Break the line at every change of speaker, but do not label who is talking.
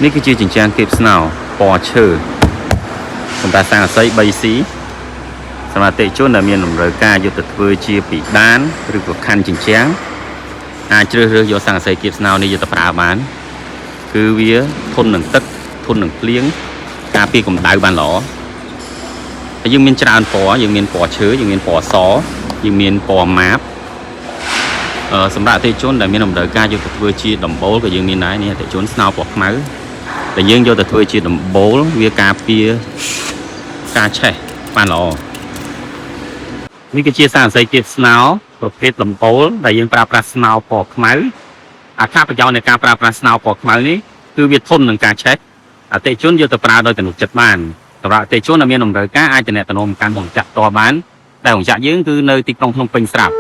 នេះគឺជាចិញ្ចាំងគៀបស្នោពណ៌ឈើសម្រាប់សាំងអាស័យ 3C សម្រាប់អតិថិជនដែលមានតម្រូវការយកទៅធ្វើជាពីដានឬក៏ខណ្ឌចិញ្ចាំងអាចជ្រើសរើសយកសាំងអាស័យគៀបស្នោនេះយកទៅប្រើបានគឺវាធន់នឹងទឹកធន់នឹងភ្លៀងការពារកម្ដៅបានល្អហើយយើងមានច្រើនពណ៌យើងមានពណ៌ឈើយើងមានពណ៌សយើងមានពណ៌ម៉ាបសម្រាប់អតិថិជនដែលមានតម្រូវការយកទៅធ្វើជាដំបូលក៏យើងមានដែរនេះអតិថិជនស្នោពណ៌ខ្មៅដែលយើងយកទៅធ្វើជាដំបូលវាការពារការឆេះបានល្អនេះគឺជាសារអាស័យគៀបស្នោប្រភេទដំបូលដែលយើងប្រើប្រាស់ស្នោពណ៌ខ្មៅអត្ថប្រយោជន៍នៃការប្រើប្រាស់ស្នោពណ៌ខ្មៅនេះគឺវាធន់នឹងការឆេះអតិថិជនយកទៅប្រើដោយទំនុកចិត្តបានសម្រាប់អតិថិជនដែលមានតម្រូវការអាចទំនាក់ទំនងកាន់រោងចក្រផ្ទាល់បានតែរោងចក្រយើងគឺនៅទីក្រុងភ្នំពេញស្រាប់